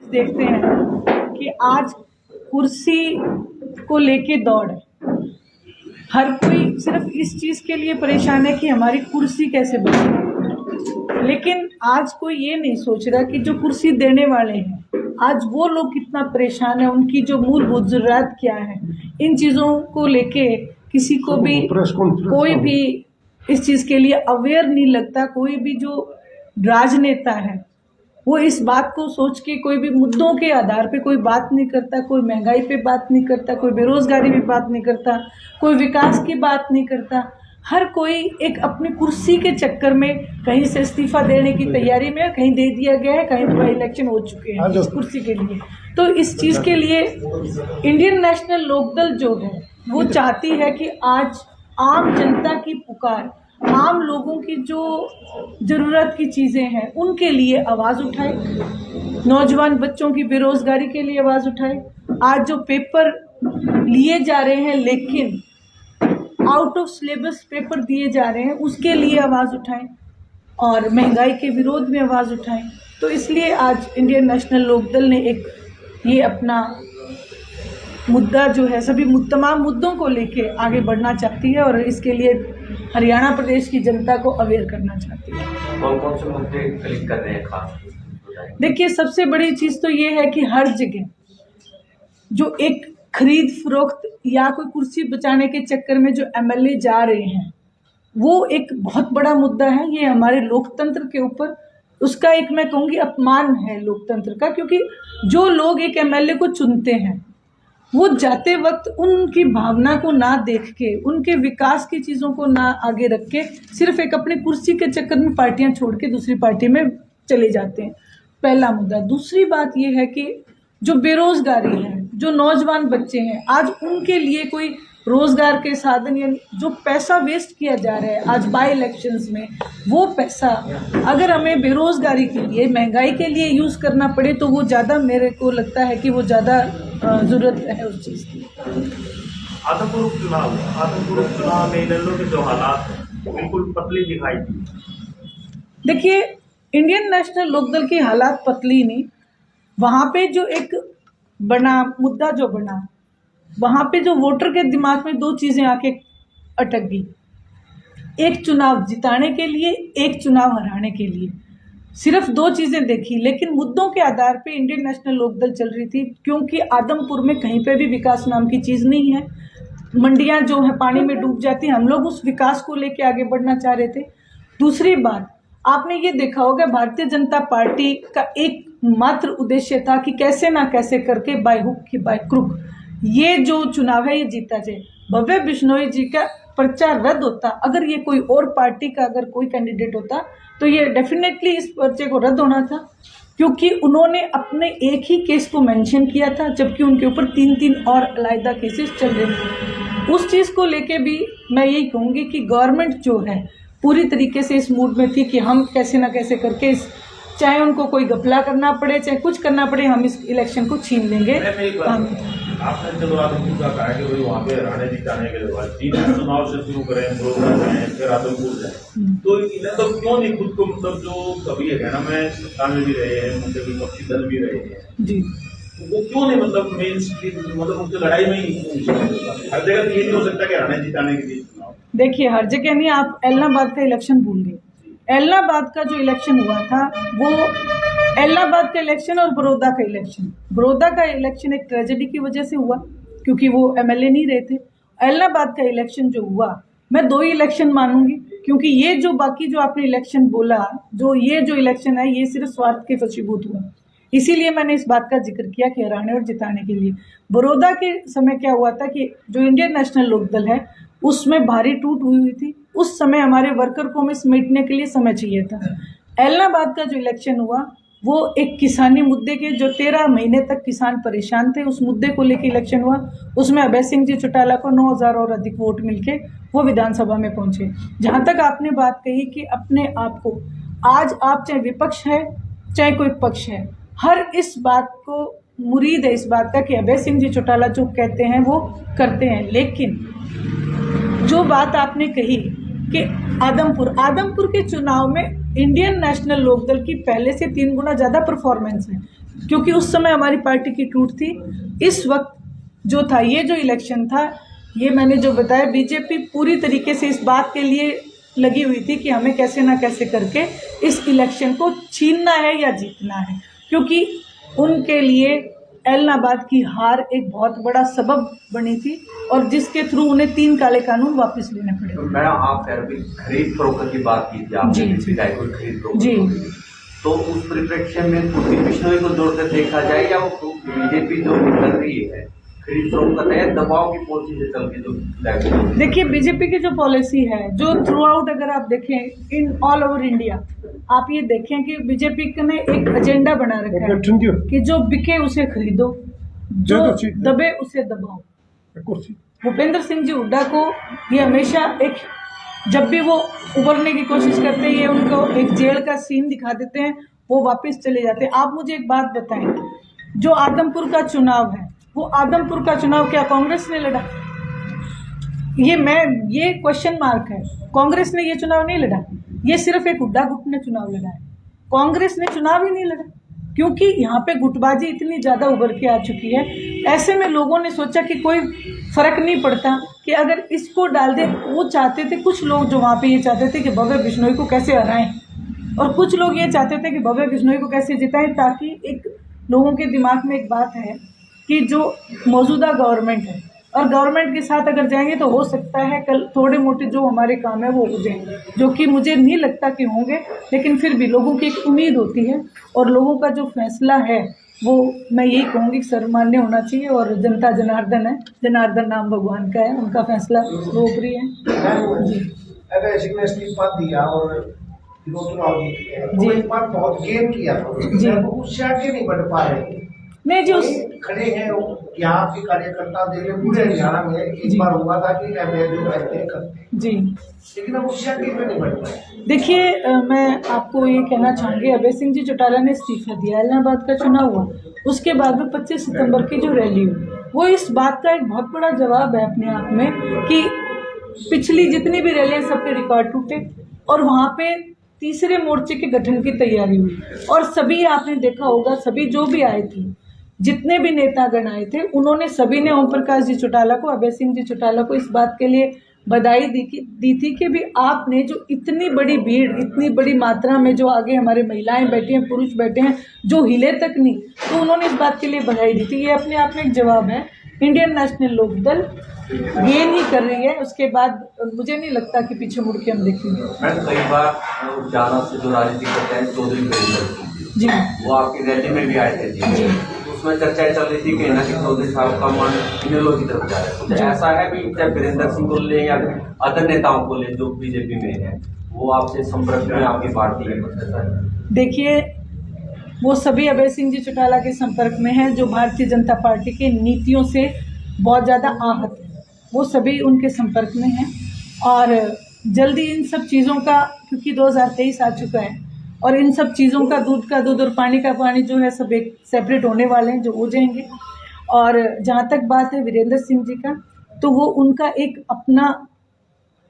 देखते हैं कि आज कुर्सी को लेके दौड़ है। हर कोई सिर्फ इस चीज़ के लिए परेशान है कि हमारी कुर्सी कैसे बचे, लेकिन आज कोई ये नहीं सोच रहा कि जो कुर्सी देने वाले हैं आज वो लोग कितना परेशान है, उनकी जो मूलभूत ज़रूरत क्या है। इन चीज़ों को लेके किसी को भी कोई भी इस चीज़ के लिए अवेयर नहीं लगता। कोई भी जो राजनेता है वो इस बात को सोच के कोई भी मुद्दों के आधार पे कोई बात नहीं करता। कोई महंगाई पे बात नहीं करता, कोई बेरोजगारी पे बात नहीं करता, कोई विकास की बात नहीं करता। हर कोई एक अपनी कुर्सी के चक्कर में कहीं से इस्तीफा देने की तैयारी में, कहीं दे दिया गया है, कहीं तो इलेक्शन हो चुके हैं इस कुर्सी के लिए। तो इस चीज़ के लिए इंडियन नेशनल लोकदल जो है वो चाहती है कि आज आम जनता की पुकार, आम लोगों की जो ज़रूरत की चीज़ें हैं उनके लिए आवाज़ उठाए, नौजवान बच्चों की बेरोज़गारी के लिए आवाज़ उठाए। आज जो पेपर लिए जा रहे हैं लेकिन आउट ऑफ सिलेबस पेपर दिए जा रहे हैं उसके लिए आवाज़ उठाएं और महंगाई के विरोध में आवाज़ उठाएं। तो इसलिए आज इंडियन नेशनल लोकदल ने एक ये अपना मुद्दा जो है सभी तमाम मुद्दों को लेके आगे बढ़ना चाहती है और इसके लिए हरियाणा प्रदेश की जनता को अवेयर करना चाहती है। कौन कौन से मुद्दे क्लिक कर रहे हैं खास? देखिए, सबसे बड़ी चीज़ तो ये है कि हर जगह जो एक खरीद फरोख्त या कोई कुर्सी बचाने के चक्कर में जो एमएलए जा रहे हैं वो एक बहुत बड़ा मुद्दा है। ये हमारे लोकतंत्र के ऊपर उसका एक मैं कहूँगी अपमान है लोकतंत्र का, क्योंकि जो लोग एक एमएलए को चुनते हैं वो जाते वक्त उनकी भावना को ना देख के, उनके विकास की चीज़ों को ना आगे रख के सिर्फ एक अपनी कुर्सी के चक्कर में पार्टियां छोड़ के दूसरी पार्टी में चले जाते हैं। पहला मुद्दा। दूसरी बात ये है कि जो बेरोजगारी है, जो नौजवान बच्चे हैं, आज उनके लिए कोई रोजगार के साधन या जो पैसा वेस्ट किया जा रहा है आज बाई इलेक्शंस में, वो पैसा अगर हमें बेरोजगारी के लिए, महंगाई के लिए यूज़ करना पड़े तो वो ज़्यादा, मेरे को लगता है कि वो ज़्यादा ज़रूरत है उस चीज़ की। आदमपुर चुनाव में इनेलो के जो हालात हैं बिल्कुल पतली दिखाई दी। देखिए, इंडियन नेशनल लोकदल की हालात पतली नहीं, वहाँ पे जो एक बना मुद्दा जो बना, वहाँ पे जो वोटर के दिमाग में दो चीज़ें आके अटक गई, एक चुनाव जिताने के लिए, एक चुनाव हराने के लिए। सिर्फ दो चीज़ें देखी, लेकिन मुद्दों के आधार पे इंडियन नेशनल लोकदल चल रही थी। क्योंकि आदमपुर में कहीं पे भी विकास नाम की चीज़ नहीं है, मंडियाँ जो है पानी में डूब जाती हैं। हम लोग उस विकास को लेके आगे बढ़ना चाह रहे थे। दूसरी बात, आपने ये देखा होगा भारतीय जनता पार्टी का एक मात्र उद्देश्य था कि कैसे ना कैसे करके बाय हुक की बाय क्रुक ये जो चुनाव है ये जीता जाए। भव्य बिश्नोई जी का पर्चा रद्द होता, अगर ये कोई और पार्टी का अगर कोई कैंडिडेट होता तो ये डेफिनेटली इस पर्चे को रद्द होना था, क्योंकि उन्होंने अपने एक ही केस को मेंशन किया था जबकि उनके ऊपर 3 और अलग केसेस चल रहे थे। उस चीज़ को लेके भी मैं यही कहूँगी कि गवर्नमेंट जो है पूरी तरीके से इस मूड में थी कि हम कैसे ना कैसे करके चाहे उनको कोई घपला करना पड़े, चाहे कुछ करना पड़े, हम इस इलेक्शन को छीन लेंगे। आपने चलो आदमपुर का कहा कि भाई वहाँ पे हराने जिताने के लिए 3 चुनाव से शुरू करें, फिरोजपुर जाए, फिर आदमपुर जाए, तो इन्हें तो क्यों नहीं खुद को, मतलब जो कभी हरियाणा में सत्ता में भी रहे हैं, उनके विपक्षी दल भी रहे हैं जी, वो क्यों नहीं मतलब मेन स्ट्रीम, मतलब उनकी लड़ाई में ही हर जगह ये नहीं हो सकता कि हराने जिताने के लिए चुनाव। देखिए, हर जगह नहीं, आप एलनाबाद का इलेक्शन भूल गए। एलनाबाद का जो इलेक्शन हुआ था वो एलनाबाद का इलेक्शन और बड़ौदा का इलेक्शन, बड़ौदा का इलेक्शन एक ट्रेजेडी की वजह से हुआ क्योंकि वो एमएलए नहीं रहे थे। एलनाबाद का इलेक्शन जो हुआ, मैं 2 ही इलेक्शन मानूंगी, क्योंकि ये जो बाकी जो आपने इलेक्शन बोला, जो ये जो इलेक्शन है ये सिर्फ स्वार्थ के वशीभूत हुआ। इसीलिए मैंने इस बात का जिक्र किया कि हराने और जिताने के लिए। बड़ौदा के समय क्या हुआ था कि जो इंडियन नेशनल लोकदल है उसमें भारी टूट हुई थी। उस समय हमारे वर्कर को हमें समेटने के लिए समय चाहिए था। एलनाबाद का जो इलेक्शन हुआ वो एक किसानी मुद्दे के, जो 13 महीने तक किसान परेशान थे, उस मुद्दे को लेकर इलेक्शन हुआ। उसमें अभय सिंह जी चौटाला को 9,000 और अधिक वोट मिलके वो विधानसभा में पहुंचे। जहां तक आपने बात कही कि अपने आप को, आज आप चाहे विपक्ष है चाहे कोई पक्ष है, हर इस बात को मुरीद है इस बात का कि अभय सिंह जी चौटाला जो कहते हैं वो करते हैं। लेकिन जो बात आपने कही कि आदमपुर के चुनाव में इंडियन नेशनल लोकदल की पहले से 3 गुना ज़्यादा परफॉर्मेंस है, क्योंकि उस समय हमारी पार्टी की टूट थी। इस वक्त जो था, ये जो इलेक्शन था, ये मैंने जो बताया, बीजेपी पूरी तरीके से इस बात के लिए लगी हुई थी कि हमें कैसे ना कैसे करके इस इलेक्शन को छीनना है या जीतना है, क्योंकि उनके लिए एलनाबाद की हार एक बहुत बड़ा सबब बनी थी और जिसके थ्रू उन्हें 3 काले कानून वापस लेने पड़े। तो मैडम, आप अभी खरीद फरोख्त की बात की थी, आपने विधायक को खरीद फरोख्त जी, तो उस परिप्रेक्ष्य में कुर्सी बिश्नोई को जोड़कर देखा जाए या वो बीजेपी जो कर रही है खरीद फरोख्त है, दबाव की पॉलिसी से चल के जो देखिए बीजेपी की जो पॉलिसी है, जो थ्रू आउट अगर आप देखें इन ऑल ओवर इंडिया, आप ये देखें कि बीजेपी ने एक एजेंडा बना रखा है कि जो बिके उसे खरीदो, जो दबे उसे दबाओ। भूपेंद्र सिंह जी हुड्डा को ये हमेशा एक, जब भी वो उभरने की कोशिश करते हैं, ये उनको एक जेल का सीन दिखा देते हैं, वो वापस चले जाते हैं। आप मुझे एक बात बताएं, जो आदमपुर का चुनाव है, वो आदमपुर का चुनाव क्या कांग्रेस ने लड़ा? ये क्वेश्चन मार्क है। कांग्रेस ने ये चुनाव नहीं लड़ा, ये सिर्फ एक हुड्डा गुट ने चुनाव लड़ा है। कांग्रेस ने चुनाव ही नहीं लड़ा, क्योंकि यहाँ पे गुटबाजी इतनी ज़्यादा उभर के आ चुकी है। ऐसे में लोगों ने सोचा कि कोई फर्क नहीं पड़ता कि अगर इसको डाल दे। वो चाहते थे, कुछ लोग जो वहाँ पे ये चाहते थे कि भव्य बिश्नोई को कैसे हराएं, और कुछ लोग ये चाहते थे कि भव्य बिश्नोई को कैसे जिताएं, ताकि एक लोगों के दिमाग में एक बात है कि जो मौजूदा गवर्नमेंट है और गवर्नमेंट के साथ अगर जाएंगे तो हो सकता है कल थोड़े मोटे जो हमारे काम है वो हो जाएंगे, जो कि मुझे नहीं लगता कि होंगे, लेकिन फिर भी लोगों की एक उम्मीद होती है और लोगों का जो फैसला है वो मैं यही कहूँगी सर्वमान्य होना चाहिए। और जनता जनार्दन है, जनार्दन नाम भगवान का है, उनका फैसला सर्वोपरि है। जी, अगर सिंह ने इस्तीफा दिया और चुनाव जीत गए तो एक बार बहुत गेम किया जी, उससे आगे नहीं बढ़ पा रहे। नहीं जी, उस खड़े हैं यहाँ के कार्यकर्ता देखे पूरे हरियाणा में एक बार हुआ था कि जो कहते हैं करते जी, लेकिन अब उससे आगे क्यों नहीं बढ़ पाए? देखिए मैं आपको ये कहना चाहूँगी, अभय सिंह जी चौटाला ने इस्तीफा दिया, इलाहाबाद का चुनाव हुआ, उसके बाद में 25 सितंबर की जो रैली हुई, वो इस बात का एक बहुत बड़ा जवाब है अपने आप में कि पिछली जितनी भी रैलियाँ सबके रिकॉर्ड टूटे और वहाँ पे तीसरे मोर्चे के गठन की तैयारी हुई। और सभी आपने देखा होगा, सभी जो भी आए थे, जितने भी नेतागण आए थे, उन्होंने सभी ने ओम प्रकाश जी चौटाला को, अभय सिंह जी चौटाला को इस बात के लिए बधाई दी थी कि भी आपने जो इतनी बड़ी भीड़, इतनी बड़ी मात्रा में जो आगे हमारे महिलाएं बैठी हैं, पुरुष बैठे हैं, जो हिले तक नहीं, तो उन्होंने इस बात के लिए बधाई दी थी। ये अपने आप में एक जवाब है। इंडियन नेशनल लोकदल गेन ही कर रही है, उसके बाद मुझे नहीं लगता कि पीछे मुड़ के हम देखेंगे। मैम, कई बार उजाला से जो राजनीति करते हैं चौधरी वीरेंद्र जी, वो आपकी रैली में भी आए थे जी, उसमें चर्चाएं चल रही थी कि ना कि चौधरी साहब का मन इनेलो की तरफ जा रहा है। कुछ ऐसा है भी, चाहे वीरेंद्र सिंह को ले या अदर नेताओं को ले जो बीजेपी में है, वो आपसे संपर्क में, आपकी पार्टी है, कुछ ऐसा है? देखिए वो सभी अभय सिंह जी चौटाला के संपर्क में हैं जो भारतीय जनता पार्टी की नीतियों से बहुत ज़्यादा आहत है, वो सभी उनके संपर्क में हैं। और जल्दी इन सब चीज़ों का, क्योंकि 2023 आ चुका है और इन सब चीज़ों का दूध और पानी का पानी जो है सब एक सेपरेट होने वाले हैं, जो हो जाएंगे। और जहाँ तक बात है वीरेंद्र सिंह जी का, तो वो उनका एक अपना,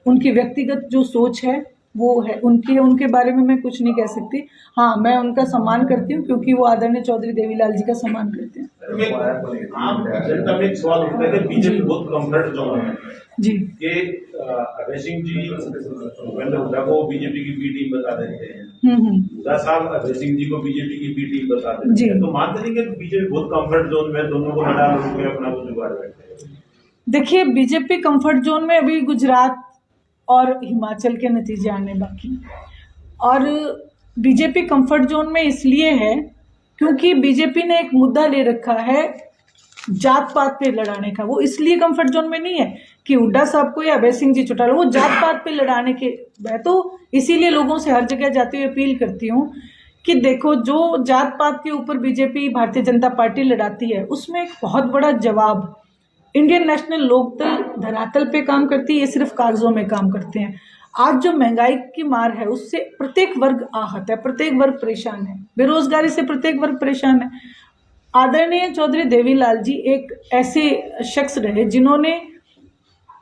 उनकी व्यक्तिगत जो सोच है वो है उनकी, उनके बारे में मैं कुछ नहीं कह सकती। हाँ, मैं उनका सम्मान करती हूँ क्योंकि वो आदरणीय चौधरी देवीलाल जी का सम्मान करते हैं। जनता में एक सवाल उठता है कि बीजेपी बहुत कम्फर्ट जोन है जी, कि अभय सिंह जी भूपेंद्र हुड्डा को बीजेपी की बी टीम बता देते हैं, हुड्डा साहब अभय सिंह जी को बीजेपी की बी टीम बता देते हैं, तो मानते नहीं कि बीजेपी बहुत कम्फर्ट जोन में दोनों को लड़ा के अपना को जुगाड़ बैठे हैं? देखिए बीजेपी कंफर्ट जोन में अभी गुजरात और हिमाचल के नतीजे आने बाकी, और बीजेपी कंफर्ट जोन में इसलिए है क्योंकि बीजेपी ने एक मुद्दा ले रखा है जात पात पे लड़ाने का। वो इसलिए कंफर्ट जोन में नहीं है कि हुड्डा साहब को या अभय सिंह जी चौटाला, वो जात पात पे लड़ाने के, मैं तो इसीलिए लोगों से हर जगह जाते हुए अपील करती हूँ कि देखो, जो जात पात के ऊपर बीजेपी भारतीय जनता पार्टी लड़ाती है उसमें एक बहुत बड़ा जवाब इंडियन नेशनल लोकदल धरातल पे काम करती है, ये सिर्फ कागजों में काम करते हैं। आज जो महंगाई की मार है उससे प्रत्येक वर्ग आहत है, प्रत्येक वर्ग परेशान है, बेरोजगारी से प्रत्येक वर्ग परेशान है। आदरणीय चौधरी देवीलाल जी एक ऐसे शख्स रहे जिन्होंने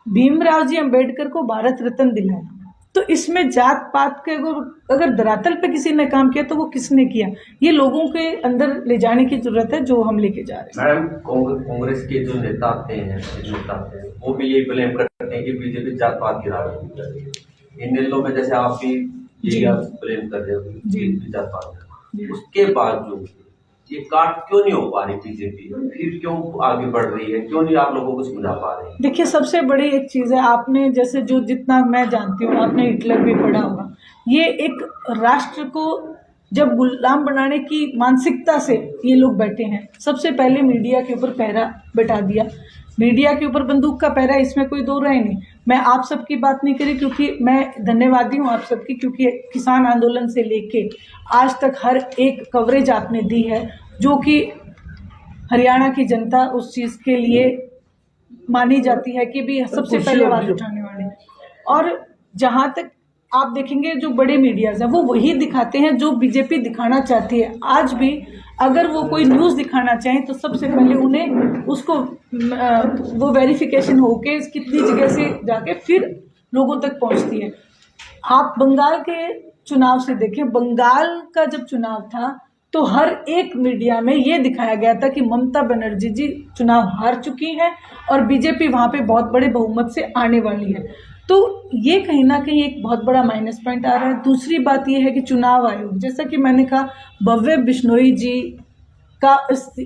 भीमराव जी अंबेडकर को भारत रत्न दिलाया, तो इसमें जात पात के अगर धरातल पे किसी ने काम किया तो वो किसने किया, ये लोगों के अंदर ले जाने की जरूरत है, जो हम लेके जा रहे हैं। मैडम, कांग्रेस के जो नेता आते हैं वो भी ये ब्लेम करते हैं कि बीजेपी जात पात गिरा रही है। इन दिनों में जैसे आप भी ये ब्लेम कर रहे हो बीजेपी जात पात, उसके बावजूद ये काट क्यों नहीं हो पा रही बीजेपी, फिर क्यों आगे बढ़ रही है, क्यों नहीं आप लोगों को समझा पा रहे हैं? देखिए, सबसे बड़ी एक चीज़ है, आपने जैसे जो जितना मैं जानती हूँ, आपने हिटलर भी पढ़ा होगा, ये एक राष्ट्र को जब गुलाम बनाने की मानसिकता से ये लोग बैठे हैं, सबसे पहले मीडिया के ऊपर पहरा बैठा दिया, मीडिया के ऊपर बंदूक का पहरा, इसमें कोई दो राय नहीं। मैं आप सबकी बात नहीं करी क्योंकि मैं धन्यवादी हूँ आप सबकी, क्योंकि किसान आंदोलन से लेके आज तक हर एक कवरेज आपने दी है, जो कि हरियाणा की जनता उस चीज़ के लिए मानी जाती है कि भी सबसे पहले आवाज़ उठाने वाले। और जहाँ तक आप देखेंगे, जो बड़े मीडियाज़ हैं वो वही दिखाते हैं जो बीजेपी दिखाना चाहती है। आज भी अगर वो कोई न्यूज़ दिखाना चाहें तो सबसे पहले उन्हें उसको वो वेरिफिकेशन होके कितनी जगह से जाके फिर लोगों तक पहुंचती है। आप बंगाल के चुनाव से देखें, बंगाल का जब चुनाव था तो हर एक मीडिया में ये दिखाया गया था कि ममता बनर्जी जी चुनाव हार चुकी हैं और बीजेपी वहाँ पे बहुत बड़े बहुमत से आने वाली है। तो ये कहीं ना कहीं एक बहुत बड़ा माइनस पॉइंट आ रहा है। दूसरी बात ये है कि चुनाव आयोग, जैसा कि मैंने कहा, भव्य बिश्नोई जी का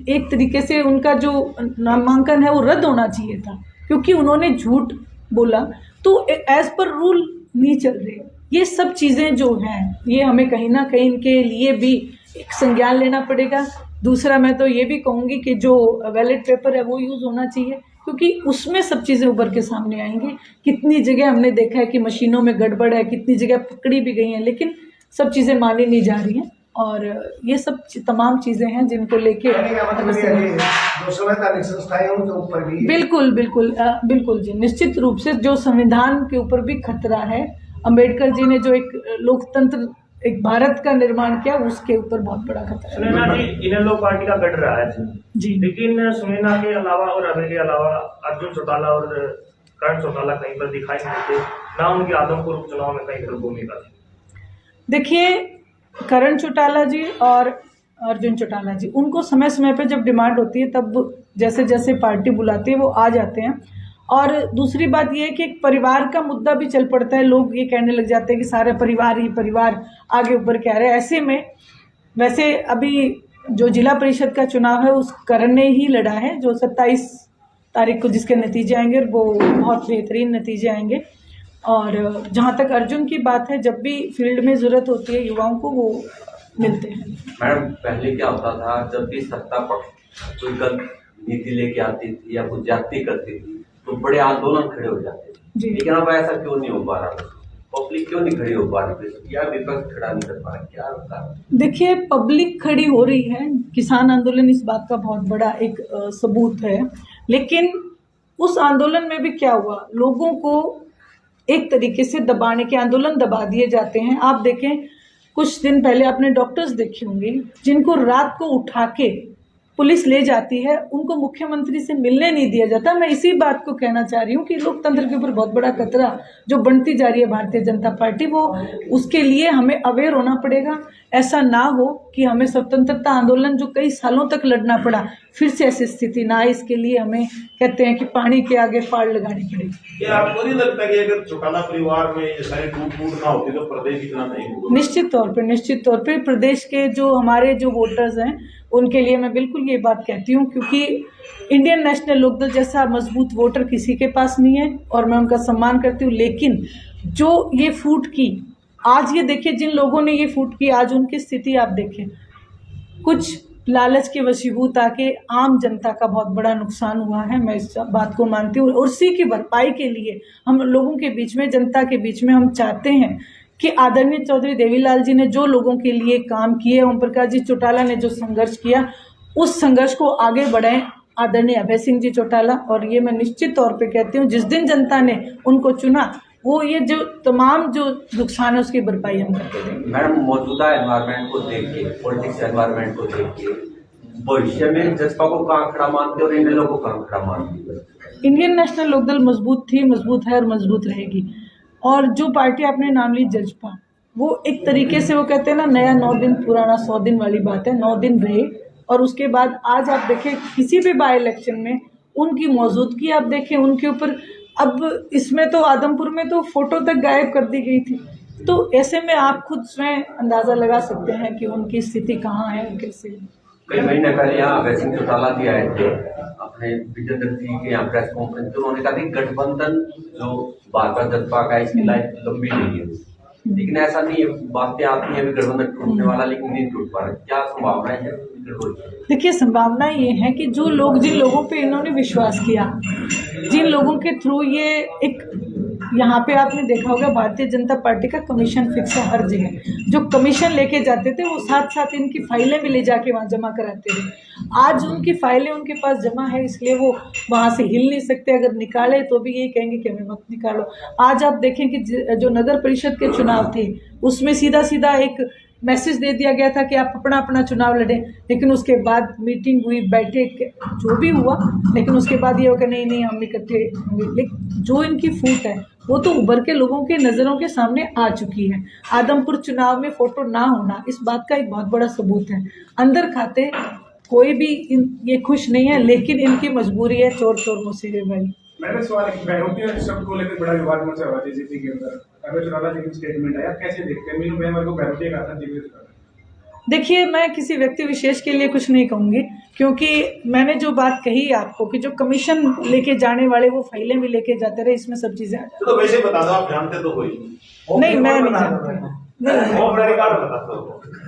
एक तरीके से उनका जो नामांकन है वो रद्द होना चाहिए था, क्योंकि उन्होंने झूठ बोला, तो एज पर रूल नहीं चल रहे। ये सब चीज़ें जो हैं, ये हमें कहीं ना कहीं इनके लिए भी एक संज्ञान लेना पड़ेगा। दूसरा, मैं तो ये भी कहूँगी कि जो बैलेट पेपर है वो यूज़ होना चाहिए, क्योंकि उसमें सब चीज़ें उभर के सामने आएंगी। कितनी जगह हमने देखा है कि मशीनों में गड़बड़ है, कितनी जगह पकड़ी भी गई हैं, लेकिन सब चीज़ें मानी नहीं जा रही हैं। और ये सब तमाम चीज़ें हैं जिनको लेके बिल्कुल बिल्कुल बिल्कुल जी, निश्चित रूप से जो संविधान के ऊपर भी खतरा है। अम्बेडकर जी ने जो एक लोकतंत्र, एक भारत का निर्माण किया, उसके ऊपर बहुत बड़ा खतरा है। सुनैना जी, इनेलो पार्टी का गढ़ रहा है जी, लेकिन सुनैना के अलावा और अभय के अलावा अर्जुन चौटाला और करण चौटाला कहीं पर दिखाई नहीं देते, ना उनकी आदमपुर उपचुनाव में कहीं पर भूमिका थी। देखिए, करण चौटाला जी और अर्जुन चौटाला जी, उनको समय समय पर जब डिमांड होती है तब जैसे जैसे पार्टी बुलाती है वो आ जाते हैं। और दूसरी बात ये है कि एक परिवार का मुद्दा भी चल पड़ता है, लोग ये कहने लग जाते हैं कि सारे परिवार ही परिवार आगे ऊपर क्या रहे। ऐसे में वैसे अभी जो जिला परिषद का चुनाव है उस करण ने ही लड़ा है, जो 27 तारीख को जिसके नतीजे आएंगे वो बहुत बेहतरीन नतीजे आएंगे। और जहाँ तक अर्जुन की बात है, जब भी फील्ड में ज़रूरत होती है युवाओं को, वो मिलते हैं। मैडम, पहले क्या होता था, जब भी सत्ता पक्ष कोई गलत नीति लेके आती थी या कुछ ज्यादती करती थी तो बड़े आंदोलन खड़े हो जाते थे, लेकिन अब ऐसा क्यों नहीं हो पा रहा? पब्लिक क्यों नहीं खड़ी हो पा रही? या विपक्ष खड़ा नहीं कर पा रहा? क्या होता है? देखिए, पब्लिक खड़ी हो रही है, किसान आंदोलन इस बात का बहुत बड़ा एक सबूत है। लेकिन उस आंदोलन में भी क्या हुआ, लोगों को एक तरीके से दबाने के, आंदोलन दबा दिए जाते हैं। आप देखें, कुछ दिन पहले आपने डॉक्टर्स देखे होंगे जिनको रात को उठा के पुलिस ले जाती है, उनको मुख्यमंत्री से मिलने नहीं दिया जाता। मैं इसी बात को कहना चाह रही हूँ कि लोकतंत्र के ऊपर बहुत बड़ा खतरा जो बढ़ती जा रही है भारतीय जनता पार्टी, वो उसके लिए हमें अवेयर होना पड़ेगा। ऐसा ना हो कि हमें स्वतंत्रता आंदोलन जो कई सालों तक लड़ना पड़ा, फिर से ऐसी स्थिति ना आए। इसके लिए हमें कहते हैं कि पानी के आगे फाड़ लगानी पड़ेगी। क्या आपको नहीं लगता कि अगर चौटाला परिवार में ये सारी टूट ना होती तो प्रदेश इतना नहीं होगा? निश्चित तौर पे प्रदेश के जो हमारे जो वोटर्स हैं उनके लिए मैं बिल्कुल ये बात कहती हूँ, क्योंकि इंडियन नेशनल लोकदल जैसा मजबूत वोटर किसी के पास नहीं है और मैं उनका सम्मान करती हूँ। लेकिन जो ये फूट की, आज ये देखिए, जिन लोगों ने ये फूट की, आज उनकी स्थिति आप देखें। कुछ लालच के वशीभूत आके आम जनता का बहुत बड़ा नुकसान हुआ है, मैं इस बात को मानती हूँ। और उसी की भरपाई के लिए हम लोगों के बीच में, जनता के बीच में, हम चाहते हैं कि आदरणीय चौधरी देवीलाल जी ने जो लोगों के लिए काम किए, ओम प्रकाश जी चौटाला ने जो संघर्ष किया, उस संघर्ष को आगे बढ़ाएं आदरणीय अभय सिंह जी चौटाला। और ये मैं निश्चित तौर पे कहती हूँ, जिस दिन जनता ने उनको चुना, वो ये जो तमाम जो नुकसान है उसकी भरपाई हम करके देंगे। मैडम, मौजूदा एनवायरनमेंट को देख के, पॉलिटिक्स एनवायरनमेंट को देख के, भविष्य में जसपा को कहाँ खड़ा मानते और इनेलो को कहाँ खड़ा मानते? इंडियन नेशनल लोकदल मजबूत थी, मजबूत है और मजबूत रहेगी। और जो पार्टी आपने नाम ली जजपा, वो एक तरीके से वो कहते हैं ना, नया 9 दिन पुराना 100 दिन वाली बात है। 9 दिन रहे और उसके बाद आज आप देखें किसी भी बाई इलेक्शन में उनकी मौजूदगी आप देखें, उनके ऊपर अब इसमें तो आदमपुर में तो फोटो तक गायब कर दी गई थी। तो ऐसे में आप खुद स्वयं अंदाज़ा लगा सकते हैं कि उनकी स्थिति कहाँ है, कैसे। कई महीने पहले यहाँ अभय सिंह चौटाला जी आए थे अपने विजेंद्र सिंह के यहाँ प्रेस कॉन्फ्रेंस, तो उन्होंने कहा कि गठबंधन जो भाजपा जजपा का इसकी लाइफ लंबी नहीं है, लेकिन ऐसा नहीं है, बातें आती हैं गठबंधन टूटने वाला, लेकिन नहीं टूट पा रहा। क्या संभावना है? देखिए, संभावना ये है कि जो लोग, जिन लोगों पे इन्होंने विश्वास किया, जिन लोगों के थ्रू ये एक, यहाँ पे आपने देखा होगा भारतीय जनता पार्टी का कमीशन फिक्स है हर जगह। जो कमीशन लेके जाते थे वो साथ साथ इनकी फाइलें भी ले जाके वहाँ जमा कराते थे। आज उनकी फाइलें उनके पास जमा है, इसलिए वो वहाँ से हिल नहीं सकते। अगर निकाले तो भी यही कहेंगे कि हमें मत निकालो। आज आप देखें कि जो नगर परिषद के चुनाव थे उसमें सीधा सीधा एक मैसेज दे दिया गया था कि आप अपना अपना चुनाव लड़ें, लेकिन उसके बाद मीटिंग हुई, बैठे, जो भी हुआ, लेकिन उसके बाद ये हो कि नहीं हम इकट्ठे होंगे। लेकिन जो इनकी फूट है वो तो उभर के लोगों के नज़रों के सामने आ चुकी है। आदमपुर चुनाव में फोटो ना होना इस बात का एक बहुत बड़ा सबूत है। अंदर खाते कोई भी ये खुश नहीं है, लेकिन इनकी मजबूरी है, चोर चोर मुसीबे भाई। मैंने सवाल है कि बहनों शब्द को लेकर बड़ा विवाद मचा हुआ जेजेपी के अंदर। अभय चौटाला जी की स्टेटमेंट है, आप कैसे देखते हैं? मीनू भाई हमारे को बहनों कहा था जेजेपी। देखिए, मैं किसी व्यक्ति विशेष के लिए कुछ नहीं कहूँगी, क्योंकि मैंने जो बात कही आपको कि जो कमीशन लेके जाने वाले वो फाइलें भी लेके जाते रहे, इसमें सब चीजें आ जाती। तो वैसे बता दो, आप जानते तो कोई नहीं, मैं नहीं जानती।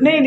नहीं।